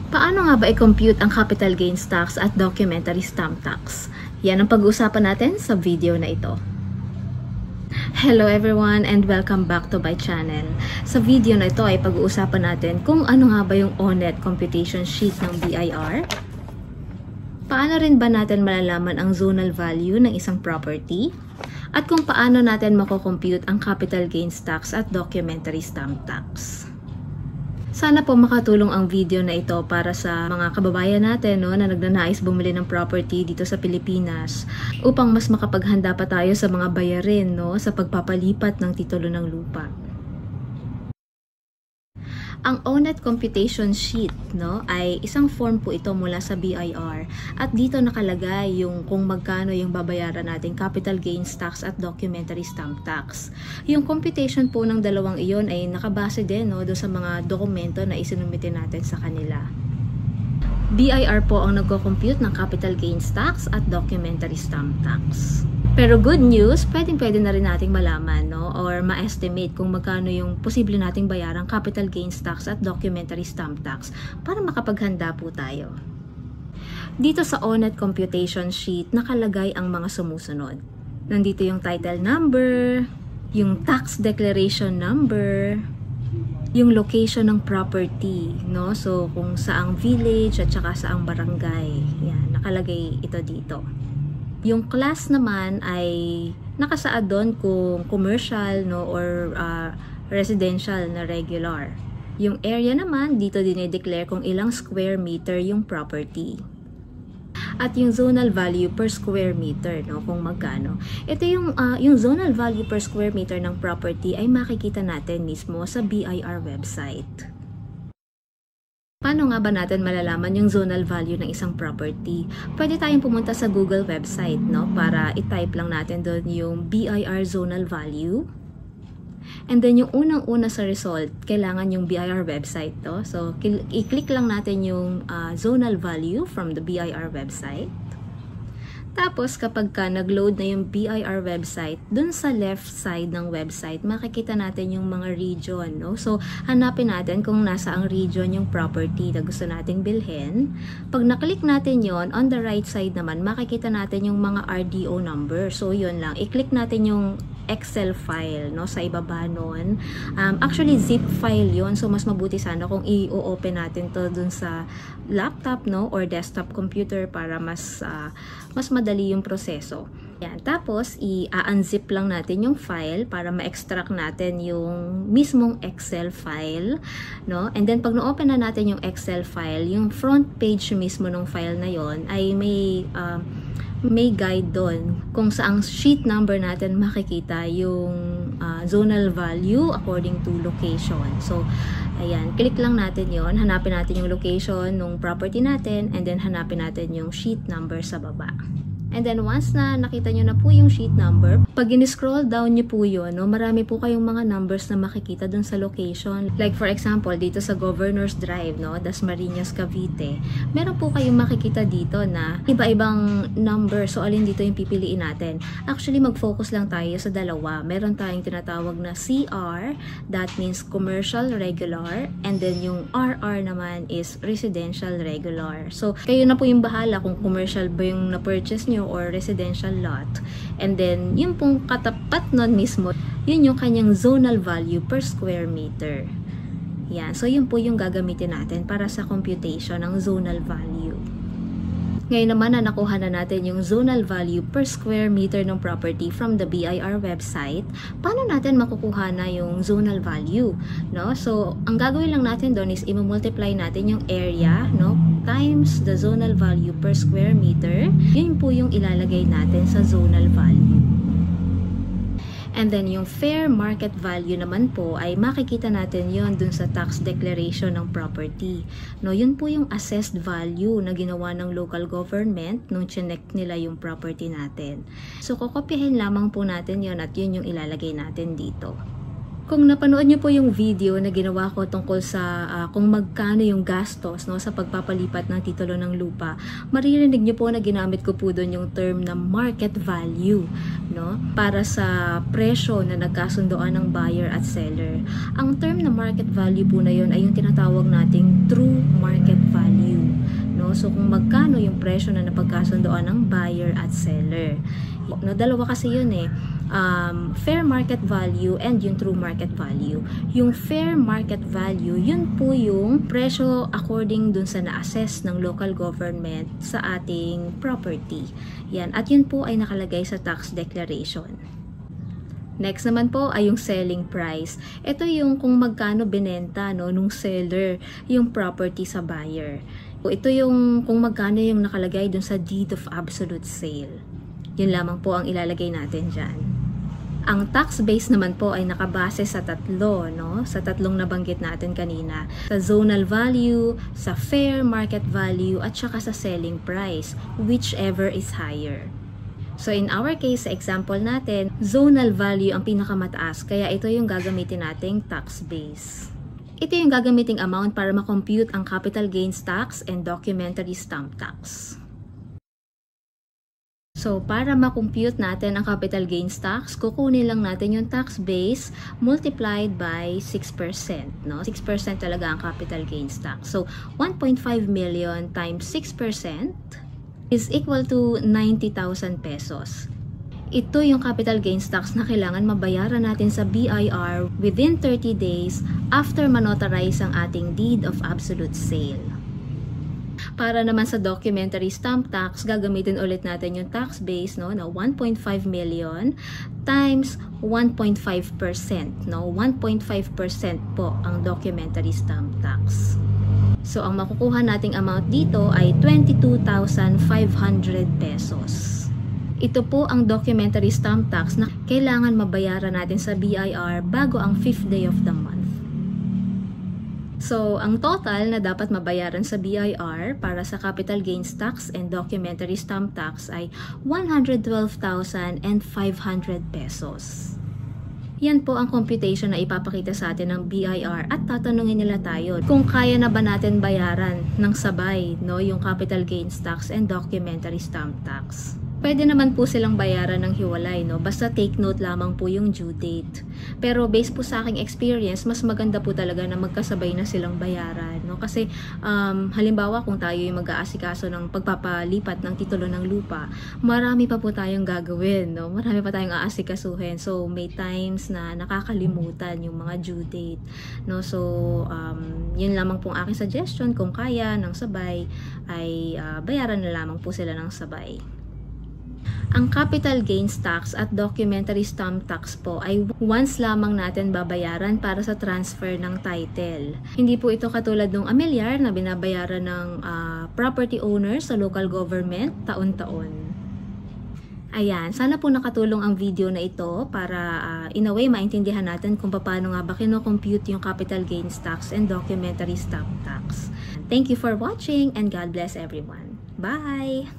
Paano nga ba i-compute ang capital gains tax at documentary stamp tax? Yan ang pag-uusapan natin sa video na ito. Hello everyone and welcome back to my channel. Sa video na ito ay pag-uusapan natin kung ano nga ba yung ONET computation sheet ng BIR. Paano rin ba natin malalaman ang zonal value ng isang property? At kung paano natin mako-compute ang capital gains tax at documentary stamp tax. Sana po makatulong ang video na ito para sa mga kababayan natin na nagnanais bumili ng property dito sa Pilipinas upang mas makapaghanda pa tayo sa mga bayarin sa pagpapalipat ng titulo ng lupa. Ang ONET computation sheet ay isang form po ito mula sa BIR at dito nakalagay yung kung magkano yung babayaran nating capital gains tax at documentary stamp tax. Yung computation po ng dalawang iyon ay nakabase din doon sa mga dokumento na isinumite natin sa kanila. BIR po ang nagko-compute ng capital gains tax at documentary stamp tax. Pero good news, pwede na rin nating malaman or ma-estimate kung magkano yung posible nating bayarang capital gains tax at documentary stamp tax para makapaghanda po tayo. Dito sa ONET computation sheet, nakalagay ang mga sumusunod. Nandito yung title number, yung tax declaration number, yung location ng property, so kung saang village at saka saang barangay. Yan, nakalagay ito dito. Yung class naman ay nakasaad doon kung commercial or residential na regular. Yung area naman, dito dinideclare kung ilang square meter yung property. At yung zonal value per square meter, kung magkano. Ito yung zonal value per square meter ng property ay makikita natin mismo sa BIR website. Paano nga ba natin malalaman yung zonal value ng isang property? Pwede tayong pumunta sa Google website, para i-type lang natin doon yung BIR zonal value. And then yung unang-una sa result, kailangan yung BIR website to. So, i-click lang natin yung zonal value from the BIR website. Tapos, kapag nag-load na yung BIR website, dun sa left side ng website, makikita natin yung mga region. So, hanapin natin kung nasa ang region yung property na gusto nating bilhin. Pag naklik natin yon, on the right side naman, makikita natin yung mga RDO number. So, yun lang. I-click natin yung Excel file sa ibaba nun. Actually, zip file yon. So, mas mabuti sana kung i-open natin to dun sa laptop or desktop computer para mas madali yung proseso. Yan. Tapos, i-unzip lang natin yung file para ma-extract natin yung mismong Excel file. And then, pag na-open na natin yung Excel file, yung front page mismo ng file na yon ay may guide doon kung saang sheet number natin makikita yung zonal value according to location. So, ayan, click lang natin yon, hanapin natin yung location ng property natin, and then hanapin natin yung sheet number sa baba. And then once na nakita nyo na po yung sheet number, pag in-scroll down nyo po yun, marami po kayong mga numbers na makikita dun sa location. Like for example, dito sa Governor's Drive, Dasmariñas, Cavite, meron po kayong makikita dito na iba-ibang number. So, alin dito yung pipiliin natin? Actually, mag-focus lang tayo sa dalawa. Meron tayong tinatawag na CR, that means commercial regular, and then yung RR naman is residential regular. So, kayo na po yung bahala kung commercial ba yung na-purchase nyo or residential lot. And then, yung pong katapat nun mismo, yun yung kanyang zonal value per square meter. Yan. So, yun po yung gagamitin natin para sa computation ng zonal value. Ngayon naman na nakuha na natin yung zonal value per square meter ng property from the BIR website, paano natin makukuha na yung zonal value? So, ang gagawin lang natin doon is i-multiply natin yung area, times the zonal value per square meter. Yun po yung ilalagay natin sa zonal value. And then, yung fair market value naman po ay makikita natin yon dun sa tax declaration ng property. Yun po yung assessed value na ginawa ng local government nung chinek nila yung property natin. So, kokopyahin lamang po natin yon at yun yung ilalagay natin dito. Kung napanood niyo po yung video na ginawa ko tungkol sa kung magkano yung gastos sa pagpapalipat ng titulo ng lupa, maririnig niyo po na ginamit ko po doon yung term na market value, para sa presyo na nagkasundoan ng buyer at seller. Ang term na market value po na yun ay yung tinatawag nating true market value. no? So kung magkano yung presyo na napagkasundoan ng buyer at seller. No, dalawa kasi yun eh. Fair market value and yung true market value. Yung fair market value, yun po yung presyo according dun sa na-assess ng local government sa ating property. Yan. At yun po ay nakalagay sa tax declaration. Next naman po ay yung selling price. Ito yung kung magkano binenta, no, nung seller yung property sa buyer. Ito yung kung magkano yung nakalagay dun sa deed of absolute sale. Yun lamang po ang ilalagay natin dyan. Ang tax base naman po ay nakabase sa tatlo, no? Sa tatlong nabanggit natin kanina. Sa zonal value, sa fair market value, at saka sa selling price, whichever is higher. So in our case, sa example natin, zonal value ang pinakamataas, kaya ito yung gagamitin nating tax base. Ito yung gagamiting amount para makompute ang capital gains tax and documentary stamp tax. So, para makompute natin ang capital gains tax, kukunin lang natin yung tax base multiplied by 6%. No? 6% talaga ang capital gains tax. So, 1.5 million times 6% is equal to 90,000 pesos. Ito yung capital gains tax na kailangan mabayaran natin sa BIR within 30 days after manotarize ang ating deed of absolute sale. Para naman sa documentary stamp tax, gagamitin ulit natin yung tax base, no, na 1.5 million times 1.5%, no? 1.5% po ang documentary stamp tax. So ang makukuha nating amount dito ay 22,500 pesos. Ito po ang documentary stamp tax na kailangan mabayaran natin sa BIR bago ang 5th day of the month. So, ang total na dapat mabayaran sa BIR para sa capital gains tax and documentary stamp tax ay 112,500 pesos. Yan po ang computation na ipapakita sa atin ng BIR at tatanungin nila tayo kung kaya na ba natin bayaran ng sabay, no, yung capital gains tax and documentary stamp tax. Pwede naman po silang bayaran ng hiwalay, no? Basta take note lamang po yung due date. Pero based po sa aking experience, mas maganda po talaga na magkasabay na silang bayaran, no? Kasi halimbawa kung tayo yung mag-aasikaso ng pagpapalipat ng titulo ng lupa, marami pa po tayong gagawin, no? Marami pa tayong aasikasuhin. So may times na nakakalimutan yung mga due date, no? So yun lamang pong aking suggestion, kung kaya ng sabay ay bayaran na lamang po sila ng sabay. Ang capital gains tax at documentary stamp tax po ay once lamang natin babayaran para sa transfer ng title. Hindi po ito katulad ng amilyar na binabayaran ng property owner sa local government taon-taon. Ayan, sana po nakatulong ang video na ito para in a way maintindihan natin kung paano nga ba kino-compute yung capital gains tax and documentary stamp tax. Thank you for watching and God bless everyone. Bye!